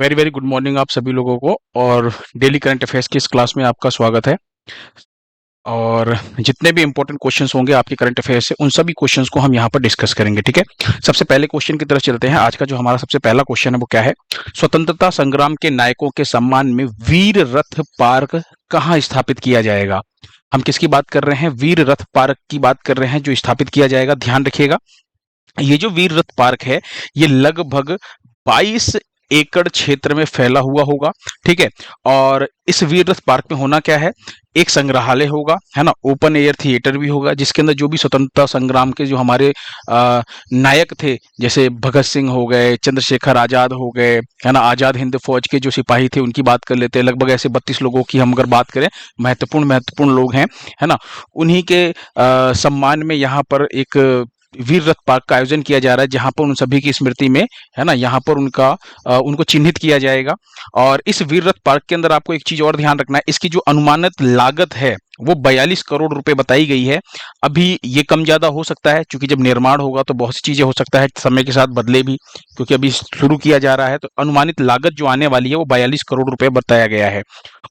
Very very good morning आप सभी लोगों को। और डेली करंट अफेयर्स की इस क्लास में आपका स्वागत है। और जितने भी इंपॉर्टेंट क्वेश्चंस होंगे आपके करंट अफेयर्स से, उन सभी क्वेश्चंस को हम यहाँ पर डिस्कस करेंगे। ठीक है, सबसे पहले क्वेश्चन की तरफ चलते हैं। आज का जो हमारा सबसे पहला क्वेश्चन है वो क्या है? स्वतंत्रता संग्राम के नायकों के सम्मान में वीर रथ पार्क कहाँ स्थापित किया जाएगा? हम किसकी बात कर रहे हैं? वीर रथ पार्क की बात कर रहे हैं, जो स्थापित किया जाएगा। ध्यान रखिएगा, ये जो वीर रथ पार्क है ये लगभग 22 एकड़ क्षेत्र में फैला हुआ होगा। ठीक है, और इस वीर रथ पार्क में होना क्या है? एक संग्रहालय होगा, है ना, ओपन एयर थिएटर भी होगा, जिसके अंदर जो भी स्वतंत्रता संग्राम के जो हमारे नायक थे, जैसे भगत सिंह हो गए, चंद्रशेखर आजाद हो गए, है ना, आजाद हिंद फौज के जो सिपाही थे उनकी बात कर लेते हैं। लगभग ऐसे 32 लोगों की हम अगर बात करें, महत्वपूर्ण महत्वपूर्ण लोग हैं, है ना, उन्हीं के सम्मान में यहाँ पर एक वीर रथ पार्क का आयोजन किया जा रहा है, जहां पर उन सभी की स्मृति में, है ना, यहाँ पर उनको चिन्हित किया जाएगा। और इस वीर रथ पार्क के अंदर आपको एक चीज और ध्यान रखना है, इसकी जो अनुमानित लागत है वो 42 करोड़ रुपए बताई गई है। अभी ये कम ज्यादा हो सकता है, क्योंकि जब निर्माण होगा तो बहुत सी चीजें हो सकता है समय के साथ बदले भी, क्योंकि अभी शुरू किया जा रहा है। तो अनुमानित लागत जो आने वाली है वो 42 करोड़ रुपए बताया गया है।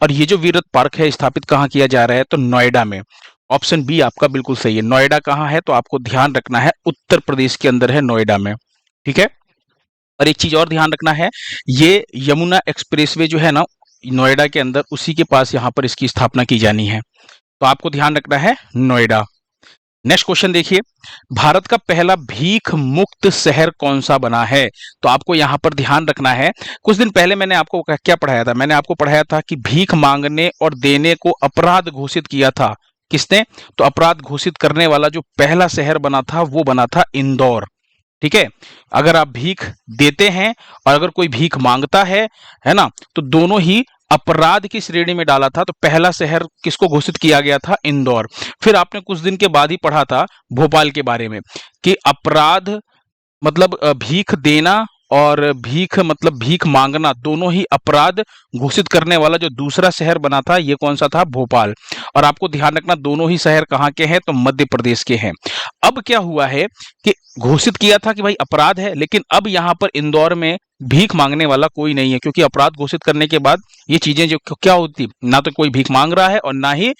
और ये जो वीर रथ पार्क है स्थापित कहाँ किया जा रहा है? तो नोएडा में। ऑप्शन बी आपका बिल्कुल सही है। नोएडा कहाँ है? तो आपको ध्यान रखना है उत्तर प्रदेश के अंदर है, नोएडा में। ठीक है, और एक चीज और ध्यान रखना है, ये यमुना एक्सप्रेसवे जो है ना नोएडा के अंदर, उसी के पास यहाँ पर इसकी स्थापना की जानी है। तो आपको ध्यान रखना है नोएडा। नेक्स्ट क्वेश्चन देखिए, भारत का पहला भीख मुक्त शहर कौन सा बना है? तो आपको यहां पर ध्यान रखना है, कुछ दिन पहले मैंने आपको क्या पढ़ाया था? मैंने आपको पढ़ाया था कि भीख मांगने और देने को अपराध घोषित किया था किसने? तो अपराध घोषित करने वाला जो पहला शहर बना था वो बना था इंदौर। ठीक है, अगर आप भीख देते हैं और अगर कोई भीख मांगता है ना, तो दोनों ही अपराध की श्रेणी में डाला था। तो पहला शहर किसको घोषित किया गया था? इंदौर। फिर आपने कुछ दिन के बाद ही पढ़ा था भोपाल के बारे में, कि अपराध मतलब भीख देना और भीख मतलब भीख मांगना, दोनों ही अपराध घोषित करने वाला जो दूसरा शहर बना था, ये कौन सा था? भोपाल। और आपको ध्यान रखना, दोनों ही शहर कहाँ के हैं? तो मध्य प्रदेश के हैं। अब क्या हुआ है कि घोषित किया था कि भाई अपराध है, लेकिन अब यहाँ पर इंदौर में भीख मांगने वाला कोई नहीं है, क्योंकि अपराध घोषित करने के बाद ये चीजें जो क्या होती, ना तो कोई भीख मांग रहा है और ना ही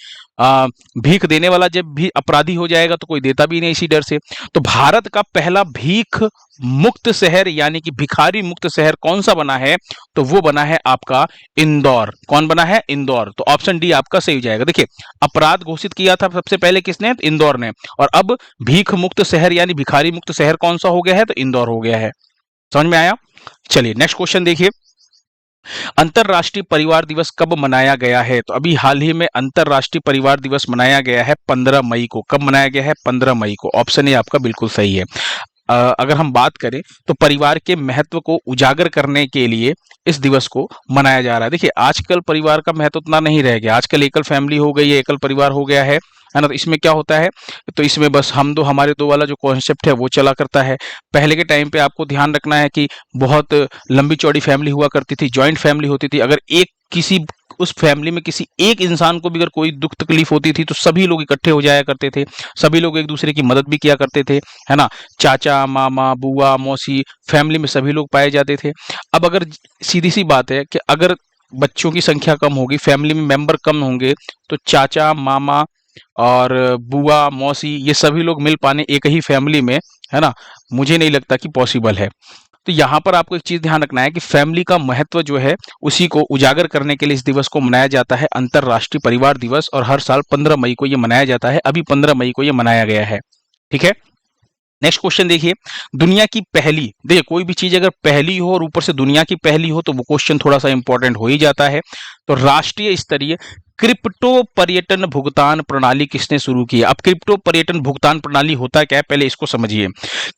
भीख देने वाला जब भी अपराधी हो जाएगा तो कोई देता भी नहीं, इसी डर से। तो भारत का पहला भीख मुक्त शहर यानी कि भिखारी मुक्त शहर कौन सा बना है? तो वो बना है आपका इंदौर। कौन बना है? इंदौर। तो ऑप्शन डी आपका सही हो जाएगा। देखिए, अपराध घोषित किया था सबसे पहले किसने? इंदौर ने। और अब भीख मुक्त शहर यानी भिखारी मुक्त शहर कौन सा हो गया है? तो इंदौर हो गया है। समझ में आया? चलिए नेक्स्ट क्वेश्चन देखिए, अंतरराष्ट्रीय परिवार दिवस कब मनाया गया है? तो अभी हाल ही में अंतरराष्ट्रीय परिवार दिवस मनाया गया है 15 मई को। कब मनाया गया है? 15 मई को। ऑप्शन ए आपका बिल्कुल सही है। अगर हम बात करें तो परिवार के महत्व को उजागर करने के लिए इस दिवस को मनाया जा रहा है। देखिए, आजकल परिवार का महत्व उतना नहीं रह गया, आजकल एकल फैमिली हो गई है, एकल परिवार हो गया है ना। तो इसमें क्या होता है? तो इसमें बस हम दो हमारे दो वाला जो कॉन्सेप्ट है वो चला करता है। पहले के टाइम पे आपको ध्यान रखना है कि बहुत लंबी चौड़ी फैमिली हुआ करती थी, जॉइंट फैमिली होती थी। अगर एक किसी उस फैमिली में किसी एक इंसान को भी अगर कोई दुख तकलीफ होती थी तो सभी लोग इकट्ठे हो जाया करते थे, सभी लोग एक दूसरे की मदद भी किया करते थे, है ना। चाचा मामा बुआ मौसी, फैमिली में सभी लोग पाए जाते थे। अब अगर सीधी सी बात है कि अगर बच्चों की संख्या कम होगी, फैमिली में मेंबर कम होंगे, तो चाचा मामा और बुआ मौसी ये सभी लोग मिल पाने एक ही फैमिली में, है ना, मुझे नहीं लगता कि पॉसिबल है। तो यहाँ पर आपको एक चीज ध्यान रखना है कि फैमिली का महत्व जो है उसी को उजागर करने के लिए इस दिवस को मनाया जाता है, अंतरराष्ट्रीय परिवार दिवस। और हर साल 15 मई को ये मनाया जाता है, अभी 15 मई को ये मनाया गया है। ठीक है, नेक्स्ट क्वेश्चन देखिए, दुनिया की पहली, देखिए कोई भी चीज अगर पहली हो और ऊपर से दुनिया की पहली हो तो वो क्वेश्चन थोड़ा सा इंपॉर्टेंट हो ही जाता है। तो राष्ट्रीय स्तरीय क्रिप्टो पर्यटन भुगतान प्रणाली किसने शुरू की? अब क्रिप्टो पर्यटन भुगतान प्रणाली होता क्या है, पहले इसको समझिए।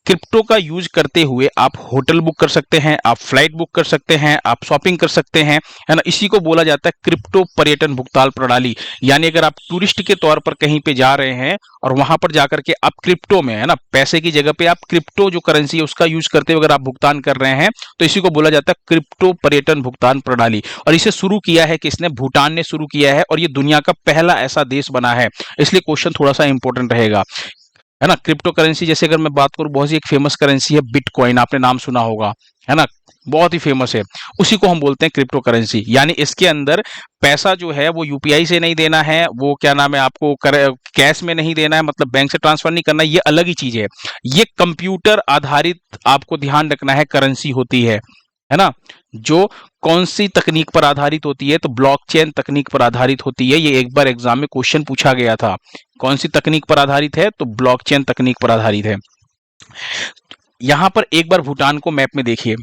क्रिप्टो का यूज करते हुए आप होटल बुक कर सकते हैं, आप फ्लाइट बुक कर सकते हैं, आप शॉपिंग कर सकते हैं, है ना। इसी को बोला जाता है क्रिप्टो पर्यटन भुगतान प्रणाली। यानी अगर आप टूरिस्ट के तौर पर कहीं पे जा रहे हैं और वहां पर जाकर के आप क्रिप्टो में, है ना, पैसे की जगह पे आप क्रिप्टो जो करेंसी है उसका यूज करते हुए अगर आप भुगतान कर रहे हैं तो इसी को बोला जाता है क्रिप्टो पर्यटन भुगतान प्रणाली। और इसे शुरू किया है किसने? भूटान ने शुरू किया है, और ये दुनिया का पहला ऐसा देश बना है, इसलिए क्वेश्चन थोड़ा सा इंपॉर्टेंट रहेगा, है ना। क्रिप्टो करेंसी जैसे अगर मैं बात करूं, बहुत सी एक फेमस करेंसी है बिटकॉइन, आपने नाम सुना होगा, है ना, बहुत ही फेमस है। उसी को हम बोलते हैं क्रिप्टो करेंसी। यानी इसके अंदर पैसा जो है वो यूपीआई से नहीं देना है, वो क्या नाम है, आपको कैश में नहीं देना है, मतलब बैंक से ट्रांसफर नहीं करना है, ये अलग ही चीज है। ये कंप्यूटर आधारित आपको ध्यान रखना है करेंसी होती है ना। जो कौन सी तकनीक पर आधारित होती है, तो ब्लॉकचेन तकनीक पर आधारित होती है। ये एक बार एग्जाम में क्वेश्चन पूछा गया था, कौन सी तकनीक पर आधारित है, तो ब्लॉकचेन तकनीक पर आधारित है। यहां पर एक बार भूटान को मैप में देखिए।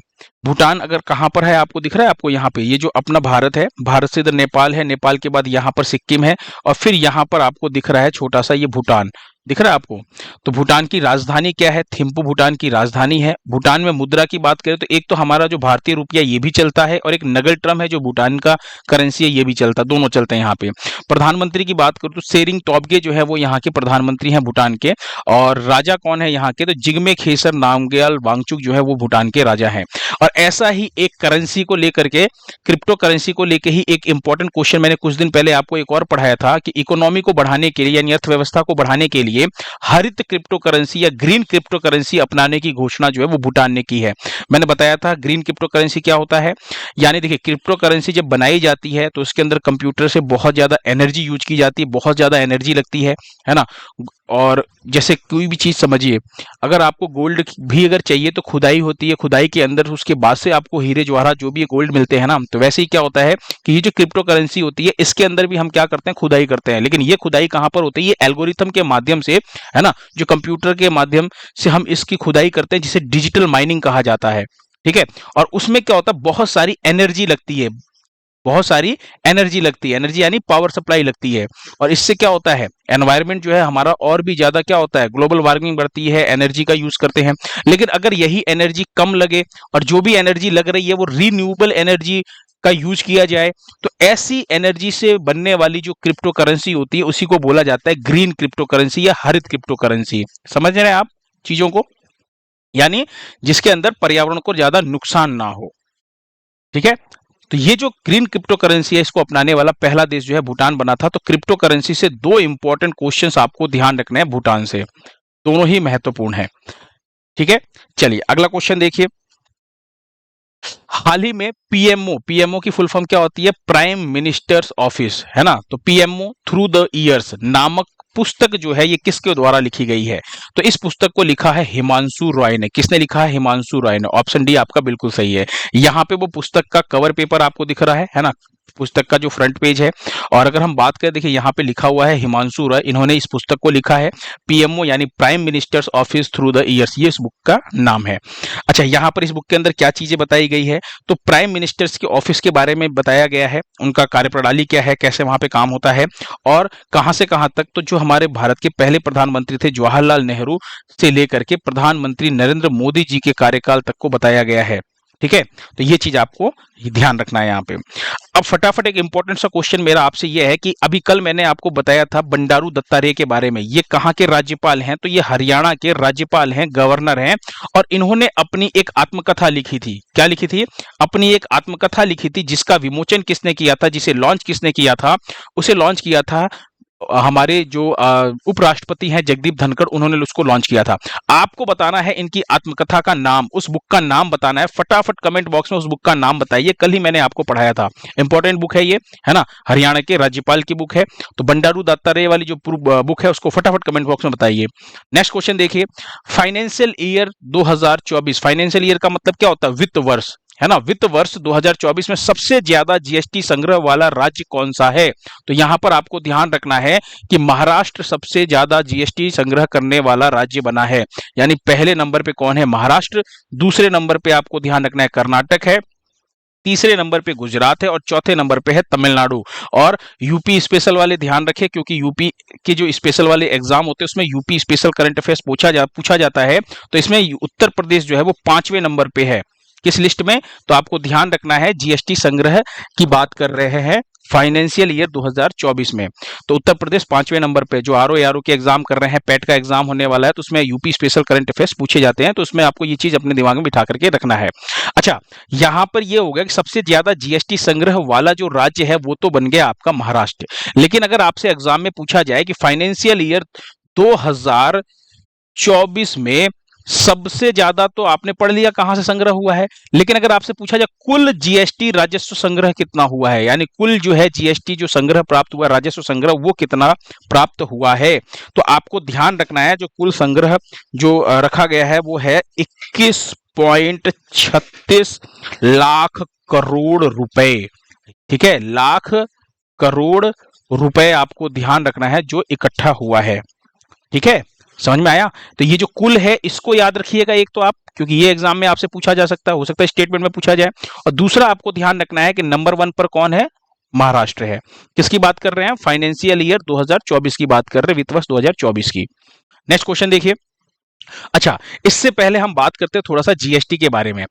भूटान अगर कहां पर है, आपको दिख रहा है, आपको यहाँ पे ये जो अपना भारत है, भारत से इधर नेपाल है, नेपाल के बाद यहाँ पर सिक्किम है, और फिर यहाँ पर आपको दिख रहा है छोटा सा ये भूटान, दिख रहा है आपको। तो भूटान की राजधानी क्या है, थिम्पू भूटान की राजधानी है। भूटान में मुद्रा की बात करें तो एक तो हमारा जो भारतीय रुपया ये भी चलता है, और एक नगल ट्रम है जो भूटान का करेंसी है, ये भी चलता है, दोनों चलते हैं यहाँ पे। प्रधानमंत्री की बात करूं तो सेरिंग टॉबगे जो है वो यहाँ के प्रधानमंत्री हैं भूटान के, और राजा कौन है यहाँ के, तो जिग्मे खेसर नामग्याल वांगचुक जो है वो भूटान के राजा हैं। और ऐसा ही एक करेंसी को लेकर के, क्रिप्टो करेंसी को लेकर ही एक इंपॉर्टेंट क्वेश्चन मैंने कुछ दिन पहले आपको एक और पढ़ाया था कि इकोनॉमी को बढ़ाने के लिए, यानी अर्थव्यवस्था को बढ़ाने के लिए हरित क्रिप्टो करेंसी या ग्रीन क्रिप्टो करेंसी अपनाने की घोषणा जो है वो भूटान ने की है। मैंने बताया था ग्रीन क्रिप्टो करेंसी क्या होता है। यानी देखिए, क्रिप्टो करेंसी जब बनाई जाती है तो उसके अंदर कंप्यूटर से बहुत ज्यादा एनर्जी यूज की जाती है, बहुत ज्यादा एनर्जी लगती है ना। और जैसे कोई भी चीज समझिए, अगर आपको गोल्ड भी अगर चाहिए तो खुदाई होती है, खुदाई के अंदर उसके बाद से आपको हीरे जवाहरात जो भी गोल्ड मिलते हैं ना। तो वैसे ही क्या होता है कि ये जो क्रिप्टो करेंसी होती है, इसके अंदर भी हम क्या करते हैं, खुदाई करते हैं। लेकिन ये खुदाई कहां पर होती है, ये एल्गोरिथम के माध्यम से, है ना, जो कंप्यूटर के माध्यम से हम इसकी खुदाई करते हैं, जिसे डिजिटल माइनिंग कहा जाता है। ठीक है। और उसमें क्या होता है, बहुत सारी एनर्जी लगती है, बहुत सारी एनर्जी लगती है, एनर्जी यानी पावर सप्लाई लगती है। और इससे क्या होता है, एनवायरनमेंट जो है हमारा और भी ज्यादा क्या होता है, ग्लोबल वार्मिंग बढ़ती है, एनर्जी का यूज करते हैं। लेकिन अगर यही एनर्जी कम लगे और जो भी एनर्जी लग रही है वो रीन्यूएबल एनर्जी का यूज किया जाए, तो ऐसी एनर्जी से बनने वाली जो क्रिप्टो करेंसी होती है उसी को बोला जाता है ग्रीन क्रिप्टो करेंसी या हरित क्रिप्टो करेंसी। समझ रहे हैं आप चीजों को, यानी जिसके अंदर पर्यावरण को ज्यादा नुकसान ना हो। ठीक है। तो ये जो ग्रीन क्रिप्टो करेंसी है, इसको अपनाने वाला पहला देश जो है भूटान बना था। तो क्रिप्टो करेंसी से दो इंपॉर्टेंट क्वेश्चंस आपको ध्यान रखने हैं भूटान से, दोनों ही महत्वपूर्ण है। ठीक है। चलिए अगला क्वेश्चन देखिए। हाल ही में पीएमओ, पीएमओ की फुल फॉर्म क्या होती है, प्राइम मिनिस्टर्स ऑफिस, है ना। तो पीएमओ थ्रू द ईयर्स नामक पुस्तक जो है ये किसके द्वारा लिखी गई है, तो इस पुस्तक को लिखा है हिमांशु रॉय ने। किसने लिखा है, हिमांशु रॉय ने। ऑप्शन डी आपका बिल्कुल सही है। यहाँ पे वो पुस्तक का कवर पेपर आपको दिख रहा है ना, पुस्तक का जो फ्रंट पेज है। और अगर हम बात करें, देखिए यहाँ पे लिखा हुआ है हिमांशु रॉय, इन्होंने इस पुस्तक को लिखा है। पीएमओ यानी prime minister's office through the years, ये इस बुक का नाम है। अच्छा, यहाँ पर इस बुक के अंदर क्या चीजें बताई गई है, तो प्राइम मिनिस्टर्स के ऑफिस के बारे में बताया गया है, उनका कार्यप्रणाली क्या है, कैसे वहां पे काम होता है, और कहां से कहां तक। तो जो हमारे भारत के पहले प्रधानमंत्री थे जवाहरलाल नेहरू से लेकर के प्रधानमंत्री नरेंद्र मोदी जी के कार्यकाल तक को बताया गया है। ठीक है। तो ये चीज आपको ध्यान रखना है यहाँ पे। अब फटाफट एक इंपॉर्टेंट सा क्वेश्चन मेरा आपसे ये है कि अभी कल मैंने आपको बताया था बंडारू दत्तात्रेय के बारे में। ये कहाँ के राज्यपाल हैं, तो ये हरियाणा के राज्यपाल हैं, गवर्नर हैं। और इन्होंने अपनी एक आत्मकथा लिखी थी। क्या लिखी थी, अपनी एक आत्मकथा लिखी थी, जिसका विमोचन किसने किया था, जिसे लॉन्च किसने किया था, उसे लॉन्च किया था हमारे जो उपराष्ट्रपति हैं जगदीप धनखड़, उन्होंने उसको लॉन्च किया था। आपको बताना है इनकी आत्मकथा का नाम, उस बुक का नाम बताना है। फटाफट कमेंट बॉक्स में उस बुक का नाम बताइए, कल ही मैंने आपको पढ़ाया था, इंपॉर्टेंट बुक है ये, है ना, हरियाणा के राज्यपाल की बुक है। तो बंडारू दत्तात्रेय वाली जो बुक है उसको फटाफट कमेंट बॉक्स में बताइए। नेक्स्ट क्वेश्चन देखिए, फाइनेंशियल ईयर 2024, फाइनेंशियल ईयर का मतलब क्या होता है, वित्त वर्ष, है ना। वित्त वर्ष 2024 में सबसे ज्यादा जीएसटी संग्रह वाला राज्य कौन सा है, तो यहां पर आपको ध्यान रखना है कि महाराष्ट्र सबसे ज्यादा जीएसटी संग्रह करने वाला राज्य बना है। यानी पहले नंबर पे कौन है, महाराष्ट्र। दूसरे नंबर पे आपको ध्यान रखना है कर्नाटक है, तीसरे नंबर पे गुजरात है, और चौथे नंबर पे है तमिलनाडु। और यूपी स्पेशल वाले ध्यान रखें, क्योंकि यूपी के जो स्पेशल वाले एग्जाम होते हैं उसमें यूपी स्पेशल करंट अफेयर्स पूछा जाता है। तो इसमें उत्तर प्रदेश जो है वो 5वें नंबर पे है, किस लिस्ट में, तो आपको ध्यान रखना है जीएसटी संग्रह की बात कर रहे हैं फाइनेंशियल ईयर 2024 में। तो उत्तर प्रदेश 5वें नंबर पे। जो आरओ के एग्जाम कर रहे हैं, पेट का एग्जाम होने वाला है, तो उसमें यूपी स्पेशल करंट अफेयर्स पूछे जाते हैं, तो उसमें आपको ये चीज अपने दिमाग में बिठा करके रखना है। अच्छा, यहां पर ये हो गया कि सबसे ज्यादा जीएसटी संग्रह वाला जो राज्य है वो तो बन गया आपका महाराष्ट्र। लेकिन अगर आपसे एग्जाम में पूछा जाए कि फाइनेंशियल ईयर 2000 2024 में सबसे ज्यादा तो आपने पढ़ लिया कहां से संग्रह हुआ है, लेकिन अगर आपसे पूछा जाए कुल जीएसटी राजस्व संग्रह कितना हुआ है, यानी कुल जो है जीएसटी जो संग्रह प्राप्त हुआ, राजस्व संग्रह वो कितना प्राप्त हुआ है, तो आपको ध्यान रखना है जो कुल संग्रह जो रखा गया है वो है 21.36 लाख करोड़ रुपए। ठीक है, लाख करोड़ रुपए आपको ध्यान रखना है जो इकट्ठा हुआ है। ठीक है, समझ में आया? तो ये जो कुल है इसको याद रखिएगा एक तो आप, क्योंकि ये एग्जाम में आपसे पूछा जा सकता है, हो सकता है स्टेटमेंट में पूछा जाए। और दूसरा आपको ध्यान रखना है कि नंबर 1 पर कौन है, महाराष्ट्र है। किसकी बात कर रहे हैं, फाइनेंशियल ईयर 2024 की बात कर रहे हैं, वित्त वर्ष 2024 की। नेक्स्ट क्वेश्चन देखिए। अच्छा, इससे पहले हम बात करते हैं थोड़ा सा जीएसटी के बारे में,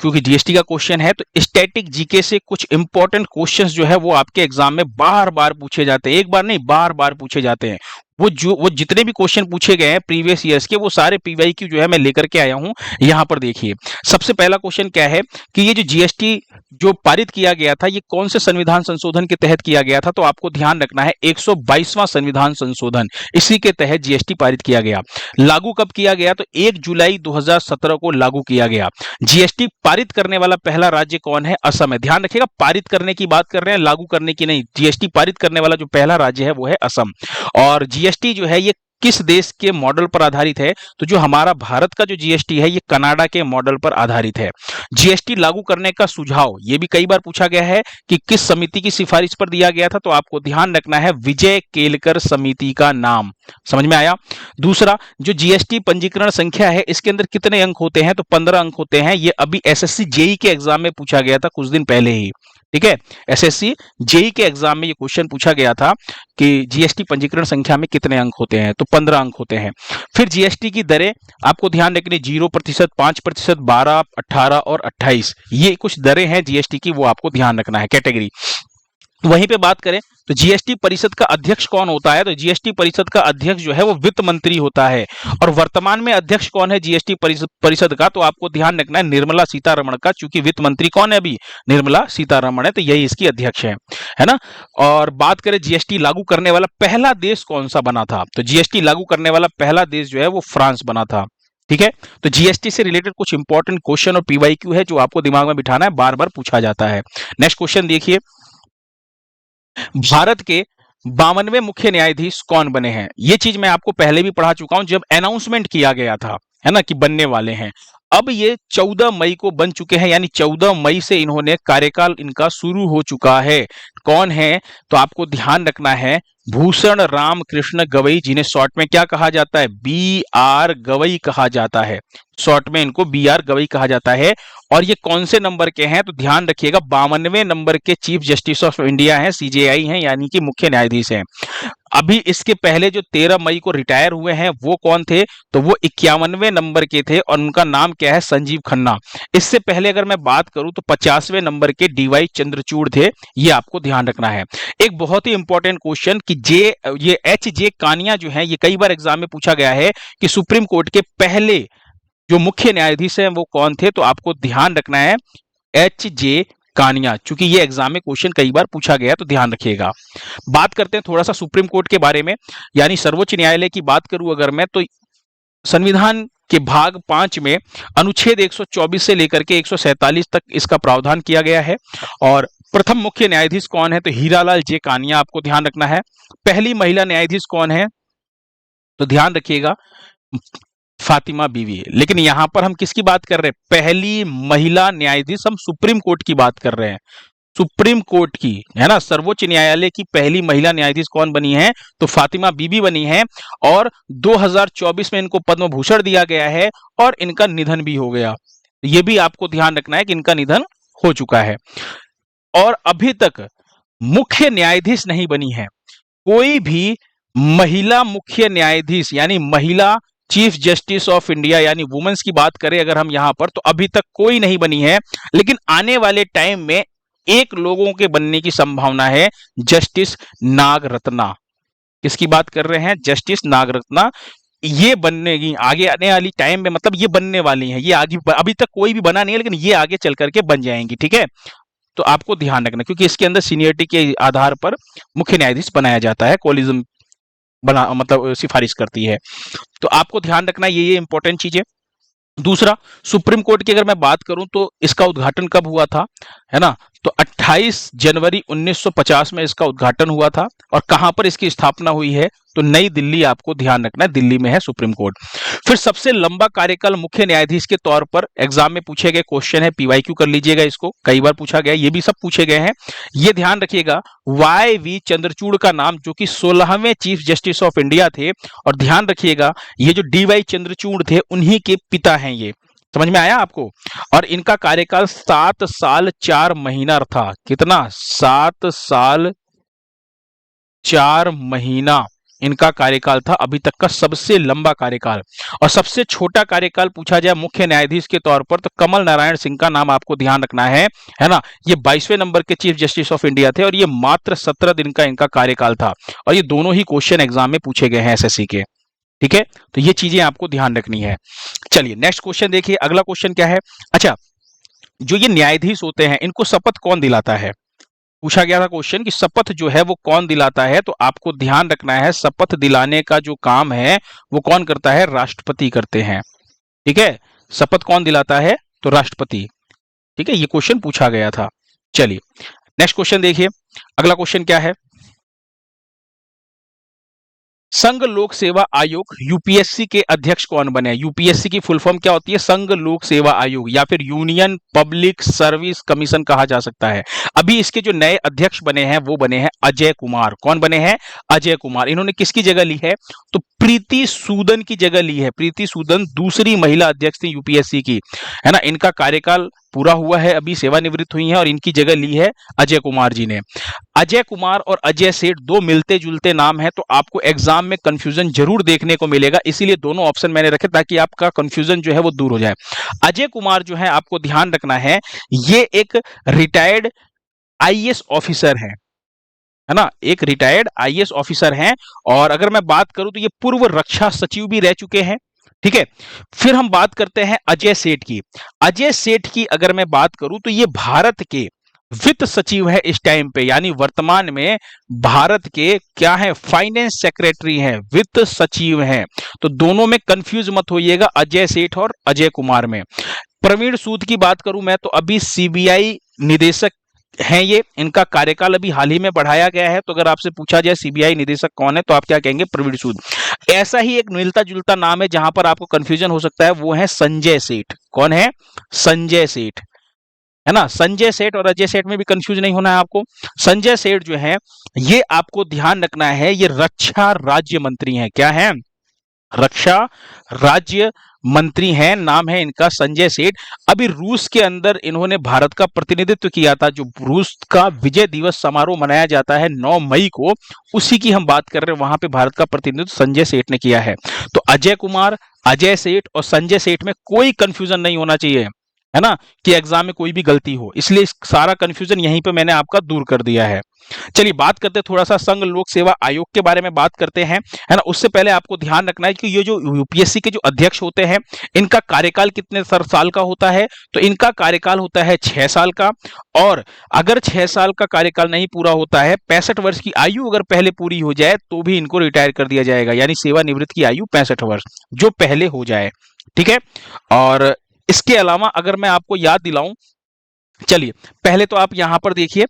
क्योंकि जीएसटी का क्वेश्चन है तो स्टैटिक जीके से कुछ इंपॉर्टेंट क्वेश्चंस जो है वो आपके एग्जाम में बार बार पूछे जाते हैं, एक बार नहीं बार बार पूछे जाते हैं। वो जितने भी क्वेश्चन पूछे गए हैं प्रीवियस ईयर्स के, वो सारे पीवाईक्यू जो है मैं लेकर के आया हूं। यहां पर देखिए, सबसे पहला क्वेश्चन क्या है कि ये जो जीएसटी जो पारित किया गया था ये कौन से संविधान संशोधन के तहत किया गया था, तो आपको ध्यान रखना है 122वां संविधान संशोधन, इसी के तहत जीएसटी पारित किया गया। लागू कब किया गया, तो 1 जुलाई 2017 को लागू किया गया। जीएसटी पारित करने वाला पहला राज्य कौन है, असम है। ध्यान रखिएगा, पारित करने की बात कर रहे हैं, लागू करने की नहीं। जीएसटी पारित करने वाला जो पहला राज्य है वो है असम। और जीएसटी जो है ये किस देश के मॉडल पर आधारित है, तो जो हमारा भारत का जो जीएसटी है ये कनाडा के मॉडल पर आधारित है। जीएसटी लागू करने का सुझाव ये भी कई बार पूछा गया है कि किस समिति की सिफारिश पर दिया गया था, तो आपको ध्यान रखना है विजय केलकर समिति का नाम। समझ में आया? दूसरा, जो जीएसटी पंजीकरण संख्या है इसके अंदर कितने अंक होते हैं, तो 15 अंक होते हैं। ये अभी एसएससी जेई के एग्जाम में पूछा गया था कुछ दिन पहले ही। ठीक है, एसएससी जेई के एग्जाम में ये क्वेश्चन पूछा गया था कि जीएसटी पंजीकरण संख्या में कितने अंक होते हैं, तो 15 अंक होते हैं। फिर जीएसटी की दरें आपको ध्यान रखनी, 0%, 5%, 12, 18 और 28, ये कुछ दरें हैं जीएसटी की, वो आपको ध्यान रखना है, कैटेगरी। वहीं पे बात करें तो जीएसटी परिषद का अध्यक्ष कौन होता है, तो जीएसटी परिषद का अध्यक्ष जो है वो वित्त मंत्री होता है। और वर्तमान में अध्यक्ष कौन है जीएसटी परिषद का, तो आपको ध्यान रखना है निर्मला सीतारमण का, चूंकि वित्त मंत्री कौन है अभी, निर्मला सीतारमण है, तो यही इसकी अध्यक्ष है ना। और बात करें जीएसटी लागू करने वाला पहला देश कौन सा बना था, तो जीएसटी लागू करने वाला पहला देश जो है वो फ्रांस बना था। ठीक है, तो जीएसटी से रिलेटेड कुछ इंपॉर्टेंट क्वेश्चन और पीवाईक्यू है जो आपको दिमाग में बिठाना है, बार बार पूछा जाता है। नेक्स्ट क्वेश्चन देखिए, भारत के 52वें मुख्य न्यायाधीश कौन बने हैं, ये चीज मैं आपको पहले भी पढ़ा चुका हूं जब अनाउंसमेंट किया गया था, है ना, कि बनने वाले हैं। अब ये 14 मई को बन चुके हैं, यानी 14 मई से इन्होंने कार्यकाल इनका शुरू हो चुका है। कौन है, तो आपको ध्यान रखना है भूषण राम कृष्ण गवई, जिन्हें शॉर्ट में क्या कहा जाता है, बी आर गवई कहा जाता है। शॉर्ट में इनको बी आर गवई कहा जाता है। और ये कौन से नंबर के हैं, तो ध्यान रखिएगा 52वें नंबर के चीफ जस्टिस ऑफ इंडिया हैं, सीजेआई हैं, यानी कि मुख्य न्यायाधीश हैं। अभी इसके पहले जो 13 मई को रिटायर हुए हैं वो कौन थे, तो वो 51वें नंबर के थे और उनका नाम क्या है, संजीव खन्ना। इससे पहले अगर मैं बात करूं तो 50वें नंबर के डीवाई चंद्रचूड़ थे, ये आपको ध्यान रखना है। एक बहुत ही इंपॉर्टेंट क्वेश्चन कि ये एच जे कानिया जो है, ये कई बार एग्जाम में पूछा गया है कि सुप्रीम कोर्ट के पहले जो मुख्य न्यायाधीश हैं वो कौन थे, तो आपको ध्यान रखना है एच जे कानिया, चूंकि ये एग्जाम में क्वेश्चन कई बार पूछा गया, तो ध्यान रखिएगा। बात करते हैं थोड़ा सा सुप्रीम कोर्ट के बारे में, यानी सर्वोच्च न्यायालय की बात करूं अगर मैं, तो संविधान के भाग 5 में अनुच्छेद 124 से लेकर के 147 तक इसका प्रावधान किया गया है। और प्रथम मुख्य न्यायाधीश कौन है, तो हीरालाल जे कानिया, आपको ध्यान रखना है। पहली महिला न्यायाधीश कौन है, तो ध्यान रखिएगा फातिमा बीवी। लेकिन यहां पर हम किसकी बात कर रहे हैं, पहली महिला न्यायाधीश, हम सुप्रीम कोर्ट की बात कर रहे हैं, सुप्रीम कोर्ट की, है ना। सर्वोच्च न्यायालय की पहली महिला न्यायाधीश कौन बनी है, तो फातिमा बीबी बनी है। और 2024 में इनको पद्म भूषण दिया गया है और इनका निधन भी हो गया, ये भी आपको ध्यान रखना है कि इनका निधन हो चुका है। और अभी तक मुख्य न्यायाधीश नहीं बनी है कोई भी महिला मुख्य न्यायाधीश, यानी महिला चीफ जस्टिस ऑफ इंडिया, यानी वुमेन्स की बात करें अगर हम यहां पर, तो अभी तक कोई नहीं बनी है। लेकिन आने वाले टाइम में एक लोगों के बनने की संभावना है, जस्टिस नागरत्ना। किसकी बात कर रहे हैं, जस्टिस नागरत्ना। ये बनने आगे आने वाली टाइम में, मतलब ये बनने वाली हैं, ये आगे, अभी तक कोई भी बना नहीं है लेकिन ये आगे चल करके बन जाएंगी। ठीक है, तो आपको ध्यान रखना, क्योंकि इसके अंदर सीनियरिटी के आधार पर मुख्य न्यायाधीश बनाया जाता है, कोलिज्म बना मतलब सिफारिश करती है। तो आपको ध्यान रखना ये इंपॉर्टेंट चीजें। दूसरा, सुप्रीम कोर्ट की अगर मैं बात करूं तो इसका उद्घाटन कब हुआ था, है ना? तो 28 जनवरी 1950 में इसका उद्घाटन हुआ था। और कहां पर इसकी स्थापना हुई है? तो नई दिल्ली, आपको ध्यान रखना है, दिल्ली में है सुप्रीम कोर्ट। फिर सबसे लंबा कार्यकाल मुख्य न्यायाधीश के तौर पर एग्जाम में पूछे गए क्वेश्चन है, पीवाईक्यू कर लीजिएगा, इसको कई बार पूछा गया, ये भी सब पूछे गए हैं। ये ध्यान रखिएगा, वाई वी चंद्रचूड़ का नाम, जो कि 16वें चीफ जस्टिस ऑफ इंडिया थे, और ध्यान रखिएगा ये जो डी वाई चंद्रचूड़ थे उन्हीं के पिता हैं ये। समझ में आया आपको? और इनका कार्यकाल 7 साल 4 महीना था। कितना? 7 साल 4 महीना इनका कार्यकाल था, अभी तक का सबसे लंबा कार्यकाल। और सबसे छोटा कार्यकाल पूछा जाए मुख्य न्यायाधीश के तौर पर, तो कमल नारायण सिंह का नाम आपको ध्यान रखना है ना? ये 22वें नंबर के चीफ जस्टिस ऑफ इंडिया थे, और ये मात्र 17 दिन का इनका कार्यकाल था। और ये दोनों ही क्वेश्चन एग्जाम में पूछे गए हैं एसएससी के। ठीक है, तो ये चीजें आपको ध्यान रखनी है। चलिए नेक्स्ट क्वेश्चन देखिए, अगला क्वेश्चन क्या है? अच्छा, जो ये न्यायाधीश होते हैं इनको शपथ कौन दिलाता है? पूछा गया था क्वेश्चन कि शपथ जो है वो कौन दिलाता है। तो आपको ध्यान रखना है, शपथ दिलाने का जो काम है वो कौन करता है? राष्ट्रपति करते हैं। ठीक है, शपथ कौन दिलाता है? तो राष्ट्रपति। ठीक है, ये क्वेश्चन पूछा गया था। चलिए नेक्स्ट क्वेश्चन देखिए, अगला क्वेश्चन क्या है? संघ लोक सेवा आयोग यूपीएससी के अध्यक्ष कौन बने? यूपीएससी की फुल फॉर्म क्या होती है? संघ लोक सेवा आयोग, या फिर यूनियन पब्लिक सर्विस कमीशन कहा जा सकता है। अभी इसके जो नए अध्यक्ष बने हैं वो बने हैं अजय कुमार। कौन बने हैं? अजय कुमार। इन्होंने किसकी जगह ली है? तो प्रीति सूदन की जगह ली है। प्रीति सूदन दूसरी महिला अध्यक्ष थी यूपीएससी की, है ना? इनका कार्यकाल पूरा हुआ है, अभी सेवानिवृत्त हुई हैं, और इनकी जगह ली है अजय कुमार जी ने। अजय कुमार और अजय सेठ दो मिलते जुलते नाम हैं, तो आपको एग्जाम में कंफ्यूजन जरूर देखने को मिलेगा, इसीलिए दोनों ऑप्शन मैंने रखे ताकि आपका कंफ्यूजन जो है वो दूर हो जाए। अजय कुमार जो है, आपको ध्यान रखना है, ये एक रिटायर्ड आईएएस ऑफिसर है ना? एक रिटायर्ड आईएएस ऑफिसर हैं। और अगर मैं बात करूं तो ये पूर्व रक्षा सचिव भी रह चुके हैं। ठीक है, फिर हम बात करते हैं अजय सेठ की। अजय सेठ की अगर मैं बात करूं तो ये भारत के वित्त सचिव है इस टाइम पे, यानी वर्तमान में भारत के क्या है? फाइनेंस सेक्रेटरी हैं, वित्त सचिव हैं। तो दोनों में कंफ्यूज मत होइएगा, अजय सेठ और अजय कुमार में। प्रवीण सूद की बात करूं मैं, तो अभी सीबीआई निदेशक हैं ये, इनका कार्यकाल अभी हाल ही में बढ़ाया गया है। तो अगर आपसे पूछा जाए सीबीआई निदेशक कौन है, तो आप क्या कहेंगे? प्रवीण सूद। ऐसा ही एक मिलता जुलता नाम है जहां पर आपको कंफ्यूजन हो सकता है, वो है संजय सेठ। कौन है? संजय सेठ, है ना? संजय सेठ और अजय सेठ में भी कंफ्यूज नहीं होना है आपको। संजय सेठ जो है, ये आपको ध्यान रखना है, ये रक्षा राज्य मंत्री हैं। क्या है? रक्षा राज्य मंत्री हैं, नाम है इनका संजय सेठ। अभी रूस के अंदर इन्होंने भारत का प्रतिनिधित्व किया था, जो रूस का विजय दिवस समारोह मनाया जाता है 9 मई को, उसी की हम बात कर रहे हैं। वहां पे भारत का प्रतिनिधित्व संजय सेठ ने किया है। तो अजय कुमार, अजय सेठ और संजय सेठ में कोई कंफ्यूजन नहीं होना चाहिए, है ना? कि एग्जाम में कोई भी गलती हो, इसलिए सारा कंफ्यूजन यहीं पे मैंने आपका दूर कर दिया है। चलिए बात करते हैं थोड़ा सा संघ लोक सेवा आयोग के बारे में बात करते हैं, है ना? उससे पहले आपको ध्यान रखना है कि ये जो यूपीएससी के जो अध्यक्ष होते हैं, इनका कार्यकाल कितने साल का होता है? तो इनका कार्यकाल होता है 6 साल का। और अगर 6 साल का कार्यकाल नहीं पूरा होता है, 65 वर्ष की आयु अगर पहले पूरी हो जाए, तो भी इनको रिटायर कर दिया जाएगा, यानी सेवानिवृत्त की आयु 65 वर्ष जो पहले हो जाए। ठीक है, और इसके अलावा अगर मैं आपको याद दिलाऊं, चलिए पहले तो आप यहां पर देखिए,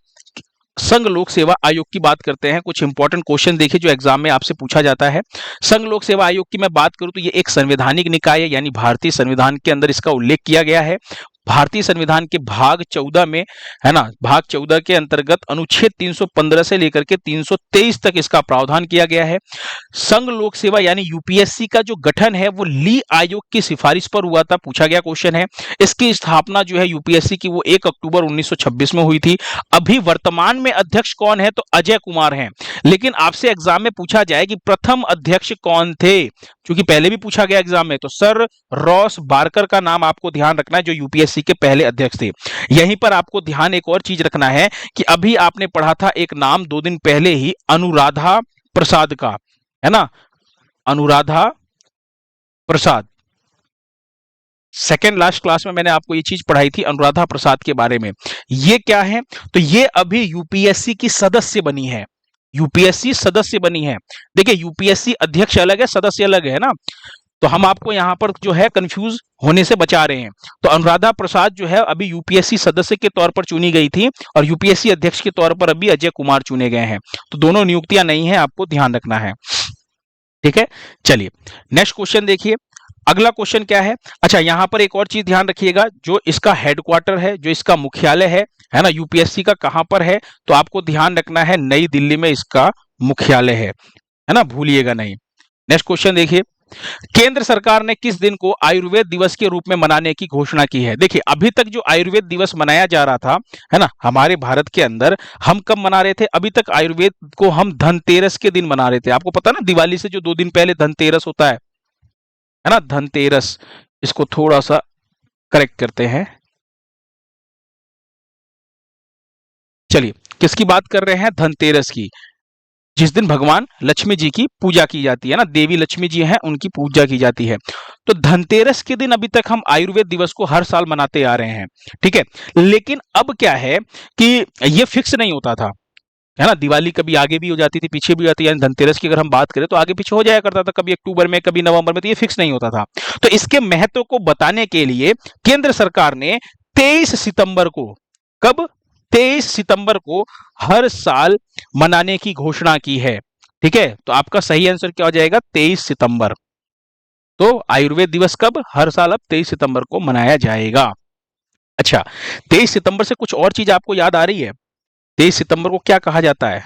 संघ लोक सेवा आयोग की बात करते हैं। कुछ इंपॉर्टेंट क्वेश्चन देखिए जो एग्जाम में आपसे पूछा जाता है। संघ लोक सेवा आयोग की मैं बात करूं तो ये एक संवैधानिक निकाय है, यानी भारतीय संविधान के अंदर इसका उल्लेख किया गया है। भारतीय संविधान के भाग 14 में, है ना, भाग 14 के अंतर्गत अनुच्छेद 315 से लेकर के 323 तक इसका प्रावधान किया गया है। संघ लोक सेवा यानी यूपीएससी का जो गठन है वो ली आयोग की सिफारिश पर हुआ था, पूछा गया क्वेश्चन है। इसकी स्थापना जो है यूपीएससी की वो 1 अक्टूबर 1926 में हुई थी। अभी वर्तमान में अध्यक्ष कौन है? तो अजय कुमार हैं। लेकिन आपसे एग्जाम में पूछा जाए कि प्रथम अध्यक्ष कौन थे, क्योंकि पहले भी पूछा गया एग्जाम में, तो सर रॉस बार्कर का नाम आपको ध्यान रखना है, जो यूपीएससी के पहले अध्यक्ष थे। यहीं पर आपको ध्यान एक और चीज रखना है कि अभी आपने पढ़ा था एक नाम 2 दिन पहले ही, अनुराधा प्रसाद का, है ना? Anuradha Prasad, second last class में मैंने आपको ये चीज पढ़ाई थी अनुराधा प्रसाद के बारे में। ये क्या है? तो ये अभी यूपीएससी की सदस्य बनी है। यूपीएससी सदस्य बनी है। देखिए यूपीएससी अध्यक्ष अलग है, सदस्य अलग है ना, तो हम आपको यहाँ पर जो है कंफ्यूज होने से बचा रहे हैं। तो अनुराधा प्रसाद जो है अभी यूपीएससी सदस्य के तौर पर चुनी गई थी और यूपीएससी अध्यक्ष के तौर पर अभी अजय कुमार चुने गए हैं। तो दोनों नियुक्तियां नहीं है, आपको ध्यान रखना है। ठीक है, चलिए नेक्स्ट क्वेश्चन देखिए। अगला क्वेश्चन क्या है? अच्छा, यहां पर एक और चीज ध्यान रखिएगा, जो इसका हेडक्वार्टर है, जो इसका मुख्यालय है ना, यूपीएससी का कहां पर है? तो आपको ध्यान रखना है नई दिल्ली में इसका मुख्यालय है ना, भूलिएगा नहीं। नेक्स्ट क्वेश्चन देखिए, केंद्र सरकार ने किस दिन को आयुर्वेद दिवस के रूप में मनाने की घोषणा की है? देखिए अभी तक जो आयुर्वेद दिवस मनाया जा रहा था, है ना, हमारे भारत के अंदर हम कब मना रहे थे? अभी तक आयुर्वेद को हम धनतेरस के दिन मना रहे थे। आपको पता ना, दिवाली से जो 2 दिन पहले धनतेरस होता है ना, धनतेरस। इसको थोड़ा सा करेक्ट करते हैं। चलिए, किसकी बात कर रहे हैं? धनतेरस की, जिस दिन भगवान लक्ष्मी जी की पूजा की जाती है ना, देवी लक्ष्मी जी हैं, उनकी पूजा की जाती है। तो धनतेरस के दिन अभी तक हम आयुर्वेद दिवस को हर साल मनाते आ रहे हैं। ठीक है, लेकिन अब क्या है कि ये फिक्स नहीं होता था, है ना, दिवाली कभी आगे भी हो जाती थी, पीछे भी हो जाती है। धनतेरस की अगर हम बात करें तो आगे पीछे हो जाया करता था, कभी अक्टूबर में, कभी नवंबर में, तो ये फिक्स नहीं होता था। तो इसके महत्व को बताने के लिए केंद्र सरकार ने 23 सितंबर को, कब? 23 सितंबर को हर साल मनाने की घोषणा की है। ठीक है, तो आपका सही आंसर क्या हो जाएगा? 23 सितंबर। तो आयुर्वेद दिवस कब? हर साल अब 23 सितंबर को मनाया जाएगा। अच्छा, 23 सितंबर से कुछ और चीज आपको याद आ रही है? 23 सितंबर को क्या कहा जाता है?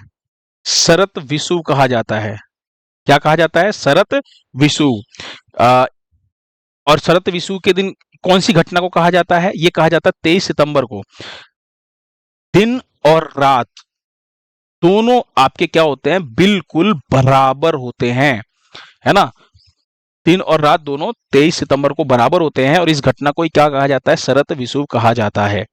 शरत विषु कहा जाता है। क्या कहा जाता है? शरत विषु। अ, और शरत विषु के दिन कौन सी घटना को कहा जाता है? ये कहा जाता है 23 सितंबर को। दिन और रात दोनों आपके क्या होते हैं? बिल्कुल बराबर होते हैं, है ना। दिन और रात दोनों 23 सितंबर को बराबर होते हैं और इस घटना को क्या कहा जाता है? शरत विषुव कहा जाता है।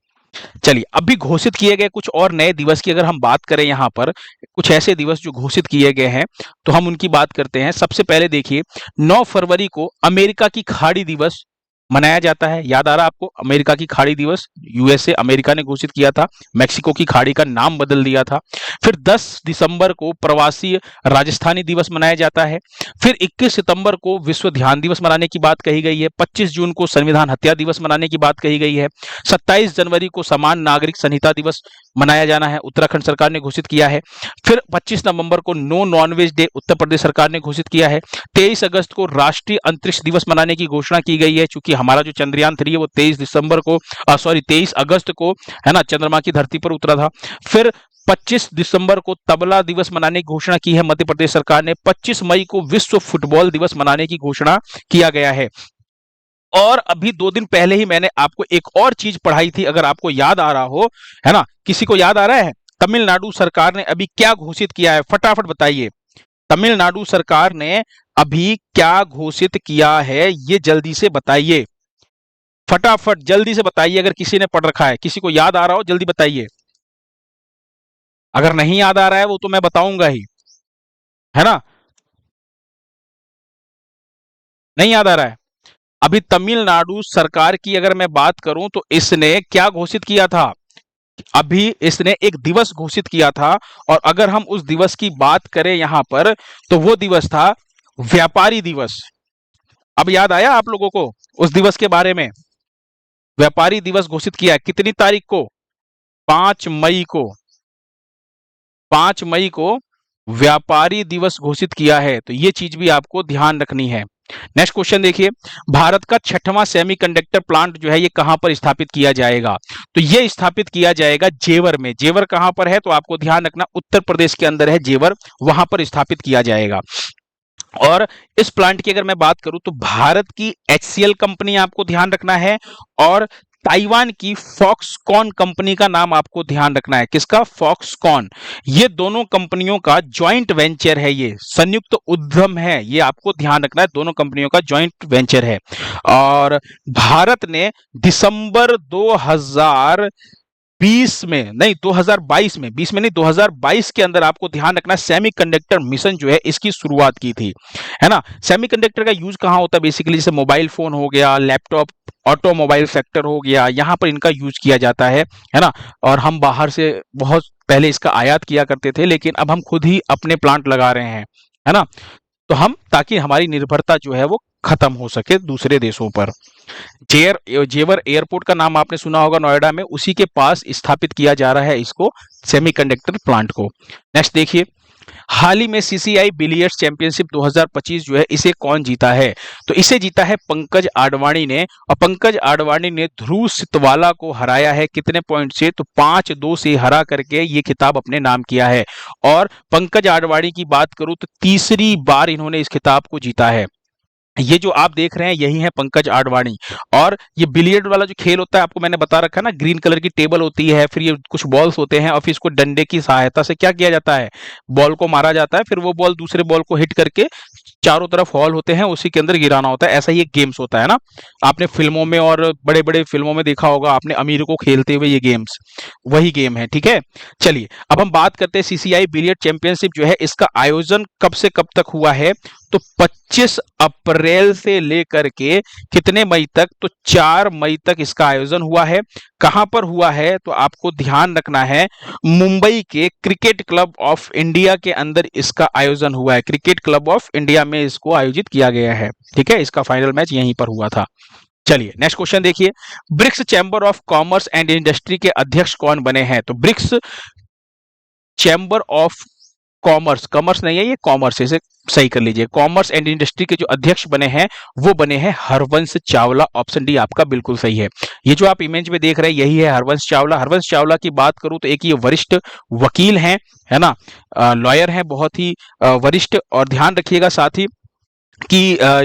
चलिए, अभी घोषित किए गए कुछ और नए दिवस की अगर हम बात करें, यहाँ पर कुछ ऐसे दिवस जो घोषित किए गए हैं तो हम उनकी बात करते हैं। सबसे पहले देखिए, 9 फरवरी को अमेरिका की खाड़ी दिवस मनाया जाता है। याद आ रहा आपको? अमेरिका की खाड़ी दिवस, यूएसए अमेरिका ने घोषित किया था, मैक्सिको की खाड़ी का नाम बदल दिया था। फिर 10 दिसंबर को प्रवासी राजस्थानी दिवस मनाया जाता है। फिर 21 सितंबर को विश्व ध्यान दिवस मनाने की बात कही गई है। 25 जून को संविधान हत्या दिवस मनाने की बात कही गई है। 27 जनवरी को समान नागरिक संहिता दिवस मनाया जाना है, उत्तराखंड सरकार ने घोषित किया है। फिर 25 नवंबर को no nonveg day Uttar Pradesh सरकार ने घोषित किया है। 23 अगस्त को राष्ट्रीय अंतरिक्ष दिवस मनाने की घोषणा की गई है, क्योंकि हमारा जो चंद्रयान 3 है वो 23 अगस्त को, है ना, चंद्रमा की धरती पर उतरा था। फिर 25 दिसंबर को तबला दिवस मनाने की घोषणा की है मध्य प्रदेश सरकार ने। 25 मई को विश्व फुटबॉल दिवस मनाने की घोषणा किया गया है। और अभी 2 दिन पहले ही मैंने आपको एक और चीज पढ़ाई थी, अगर आपको याद आ रहा हो, है ना, किसी को याद आ रहा है? तमिलनाडु सरकार ने अभी क्या घोषित किया है? फटाफट बताइए, तमिलनाडु सरकार ने अभी क्या घोषित किया है? ये जल्दी से बताइए, फटाफट जल्दी से बताइए। अगर किसी ने पढ़ रखा है, किसी को याद आ रहा हो, जल्दी बताइए। अगर नहीं याद आ रहा है वो तो मैं बताऊंगा ही, है ना। नहीं याद आ रहा है? अभी तमिलनाडु सरकार की अगर मैं बात करूं तो इसने क्या घोषित किया था? अभी इसने एक दिवस घोषित किया था, और अगर हम उस दिवस की बात करें यहां पर, तो वो दिवस था व्यापारी दिवस। अब याद आया आप लोगों को उस दिवस के बारे में? व्यापारी दिवस घोषित किया है कितनी तारीख को? 5 मई को। 5 मई को व्यापारी दिवस घोषित किया है, तो ये चीज भी आपको ध्यान रखनी है। नेक्स्ट क्वेश्चन देखिए, भारत का 6वां सेमीकंडक्टर प्लांट जो है ये कहां पर स्थापित किया जाएगा? तो ये स्थापित किया जाएगा जेवर में। जेवर कहां पर है? तो आपको ध्यान रखना, उत्तर प्रदेश के अंदर है जेवर, वहां पर स्थापित किया जाएगा। और इस प्लांट की अगर मैं बात करूं तो भारत की HCL कंपनी आपको ध्यान रखना है, और ताइवान की फॉक्सकॉन कंपनी का नाम आपको ध्यान रखना है। किसका? फॉक्सकॉन। ये दोनों कंपनियों का जॉइंट वेंचर है, ये संयुक्त उद्यम है, ये आपको ध्यान रखना है, दोनों कंपनियों का जॉइंट वेंचर है। और भारत ने दिसंबर 2000 20 में नहीं, 2022 में, 20 में नहीं, 2022 के अंदर आपको ध्यान रखना, सेमीकंडक्टर मिशन जो है इसकी शुरुआत की थी, है ना। सेमीकंडक्टर का यूज कहाँ होता है बेसिकली, जैसे मोबाइल फोन हो गया, लैपटॉप, ऑटोमोबाइल सेक्टर हो गया, यहाँ पर इनका यूज किया जाता है ना। और हम बाहर से बहुत पहले इसका आयात किया करते थे, लेकिन अब हम खुद ही अपने प्लांट लगा रहे हैं, है ना। तो हम, ताकि हमारी निर्भरता जो है वो खत्म हो सके दूसरे देशों पर। जेवर एयरपोर्ट का नाम आपने सुना होगा, नोएडा में, उसी के पास स्थापित किया जा रहा है इसको, सेमीकंडक्टर प्लांट को। नेक्स्ट देखिए, हाल ही में सीसीआई बिलियर्ड्स चैंपियनशिप 2025 जो है इसे कौन जीता है? तो इसे जीता है पंकज आडवाणी ने, और पंकज आडवाणी ने ध्रुव सितवाला को हराया है, कितने पॉइंट से? तो 5-2 से हरा करके ये खिताब अपने नाम किया है। और पंकज आडवाणी की बात करूं तो तीसरी बार इन्होंने इस खिताब को जीता है। ये जो आप देख रहे हैं यही है पंकज आडवाणी। और ये बिलियर्ड वाला जो खेल होता है, आपको मैंने बता रखा है ना, ग्रीन कलर की टेबल होती है, फिर ये कुछ बॉल्स होते हैं, और फिर इसको डंडे की सहायता से क्या किया जाता है, बॉल को मारा जाता है, फिर वो बॉल दूसरे बॉल को हिट करके चारों तरफ हॉल होते हैं, उसी के अंदर गिराना होता है। ऐसा ही एक गेम्स होता है ना, आपने फिल्मों में और बड़े बड़े फिल्मों में देखा होगा आपने अमीर को खेलते हुए ये गेम्स, वही गेम है, ठीक है। चलिए अब हम बात करते हैं सीसीआई बिलियर्ड चैंपियनशिप जो है इसका आयोजन कब से कब तक हुआ है? तो 25 अप्रैल से लेकर के कितने मई तक? तो 4 मई तक इसका आयोजन हुआ है। कहां पर हुआ है? तो आपको ध्यान रखना है, मुंबई के क्रिकेट क्लब ऑफ इंडिया के अंदर इसका आयोजन हुआ है। क्रिकेट क्लब ऑफ इंडिया में इसको आयोजित किया गया है, ठीक है। इसका फाइनल मैच यहीं पर हुआ था। चलिए नेक्स्ट क्वेश्चन देखिए, BRICS chamber of commerce and industry के अध्यक्ष कौन बने हैं? तो BRICS chamber of commerce, commerce नहीं है ये, कॉमर्स, इसे सही कर लीजिए, कॉमर्स एंड इंडस्ट्री के जो अध्यक्ष बने हैं वो बने हैं हरवंश चावला। ऑप्शन डी आपका बिल्कुल सही है। ये जो आप इमेज में देख रहे हैं यही है हरवंश चावला। हरवंश चावला की बात करूं तो एक ये वरिष्ठ वकील हैं, है ना, लॉयर हैं, बहुत ही वरिष्ठ। और ध्यान रखिएगा साथ ही कि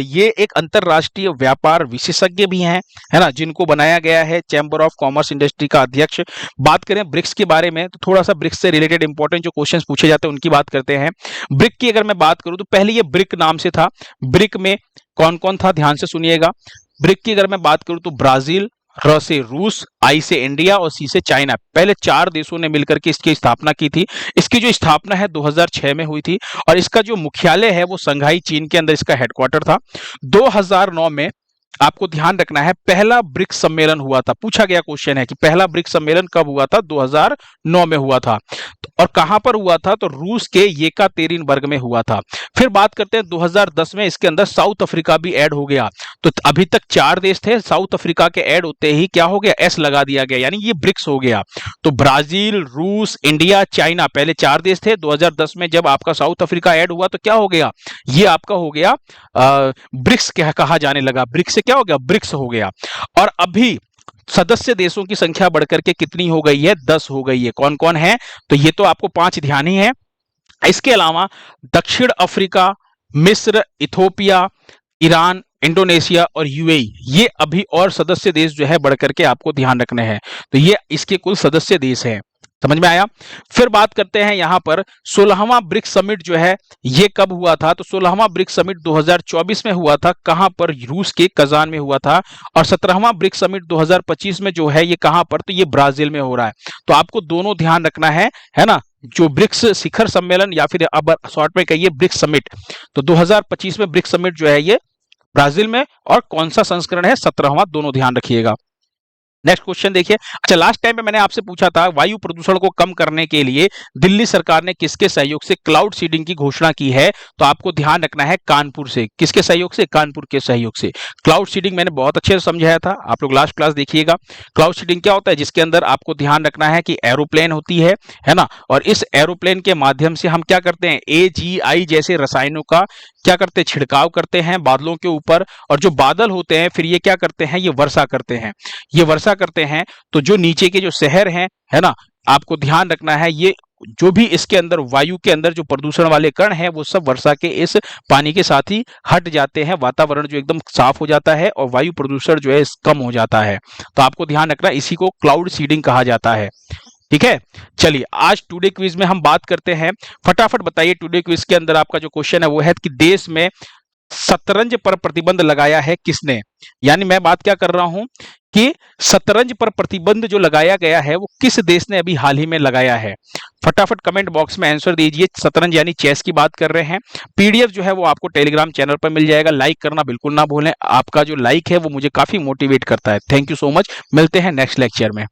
ये एक अंतरराष्ट्रीय व्यापार विशेषज्ञ भी हैं, है ना, जिनको बनाया गया है चैम्बर ऑफ कॉमर्स इंडस्ट्री का अध्यक्ष। बात करें ब्रिक्स के बारे में तो थोड़ा सा ब्रिक्स से रिलेटेड इंपॉर्टेंट जो क्वेश्चंस पूछे जाते हैं उनकी बात करते हैं। ब्रिक की अगर मैं बात करूं तो पहले ये ब्रिक नाम से था। ब्रिक में कौन कौन था, ध्यान से सुनिएगा। ब्रिक की अगर मैं बात करूं तो ब्राजील, र से रूस, आई से इंडिया और सी से चाइना, पहले 4 देशों ने मिलकर के इसकी स्थापना की थी। इसकी जो स्थापना है 2006 में हुई थी, और इसका जो मुख्यालय है वो संघाई चीन के अंदर इसका हेडक्वार्टर था। 2009 में आपको ध्यान रखना है पहला ब्रिक्स सम्मेलन हुआ था। पूछा गया क्वेश्चन है कि पहला ब्रिक्स सम्मेलन कब हुआ था? 2009 में हुआ था। और कहां पर हुआ था? तो रूस के येकातेरिनबर्ग में हुआ था। फिर बात करते हैं 2010 में इसके अंदर साउथ अफ्रीका भी ऐड हो गया। तो अभी तक 4 देश थे, साउथ अफ्रीका के ऐड होते ही क्या हो गया? एस लगा दिया गया, यानी ये ब्रिक्स हो गया। तो ब्राजील, रूस, इंडिया, चाइना, पहले 4 देश थे। 2010 में जब आपका साउथ अफ्रीका ऐड हुआ तो क्या हो गया? ये आपका हो गया ब्रिक्स कहा जाने लगा। ब्रिक्स से क्या हो गया? ब्रिक्स हो गया। और अभी सदस्य देशों की संख्या बढ़कर के कितनी हो गई है? 10 हो गई है। कौन कौन है? तो ये तो आपको 5 ध्यान ही है। इसके अलावा दक्षिण अफ्रीका, मिस्र, इथोपिया, ईरान, इंडोनेशिया और यूएई, ये अभी और सदस्य देश जो है बढ़कर के आपको ध्यान रखने हैं। तो ये इसके कुल सदस्य देश हैं। समझ में आया? फिर बात करते हैं यहां पर 16वां ब्रिक्स समिट जो है ये कब हुआ था? तो 16वां ब्रिक्स समिट 2024 में हुआ था। कहां पर? रूस के कजान में हुआ था। और 17वां ब्रिक्स समिट 2025 में जो है ये कहां पर? तो ये ब्राजील में हो रहा है। तो आपको दोनों ध्यान रखना है ना। जो ब्रिक्स शिखर सम्मेलन या फिर अब शॉर्ट में कहिए ब्रिक्स समिट, तो 2025 में ब्रिक्स समिट जो है ये ब्राजील में, और कौन सा संस्करण है? 17वां, दोनों ध्यान रखिएगा। नेक्स्ट क्वेश्चन देखिए। अच्छा, लास्ट टाइम पे मैंने आपसे पूछा था वायु प्रदूषण को कम करने के लिए दिल्ली सरकार ने किसके सहयोग से क्लाउड सीडिंग की घोषणा की है? तो आपको ध्यान रखना है कानपुर से। किसके सहयोग से? कानपुर के सहयोग से। क्लाउड सीडिंग मैंने बहुत अच्छे से समझाया था, आप लोग लास्ट क्लास देखिएगा। क्लाउड सीडिंग क्या होता है? जिसके अंदर आपको ध्यान रखना है कि एरोप्लेन होती है ना, और इस एरोप्लेन के माध्यम से हम क्या करते हैं? AGI जैसे रसायनों का क्या करते हैं? छिड़काव करते हैं बादलों के ऊपर, और जो बादल होते हैं फिर ये क्या करते हैं? ये वर्षा करते हैं। ये वर्षा करते हैं तो जो नीचे के जो शहर हैं, है ना, आपको ध्यान रखना है ये जो भी इसके अंदर वायु के अंदर जो प्रदूषण वाले कण हैं वो सब वर्षा के इस पानी के साथ ही हट जाते हैं। वातावरण जो एकदम साफ हो जाता है और वायु प्रदूषण जो है कम हो जाता है। तो आपको ध्यान रखना, इसी को क्लाउड सीडिंग कहा जाता है। ठीक है, चलिए आज टुडे क्विज में हम बात करते हैं। फटाफट बताइए, टुडे क्विज के अंदर आपका जो क्वेश्चन है वो है कि देश में शतरंज पर प्रतिबंध लगाया है किसने? यानी मैं बात क्या कर रहा हूं कि शतरंज पर प्रतिबंध जो लगाया गया है वो किस देश ने अभी हाल ही में लगाया है? फटाफट कमेंट बॉक्स में आंसर दीजिए। शतरंज यानी चेस की बात कर रहे हैं। पीडीएफ जो है वो आपको टेलीग्राम चैनल पर मिल जाएगा। लाइक करना बिल्कुल ना भूलें, आपका जो लाइक है वो मुझे काफी मोटिवेट करता है। Thank you so much. मिलते हैं नेक्स्ट लेक्चर में।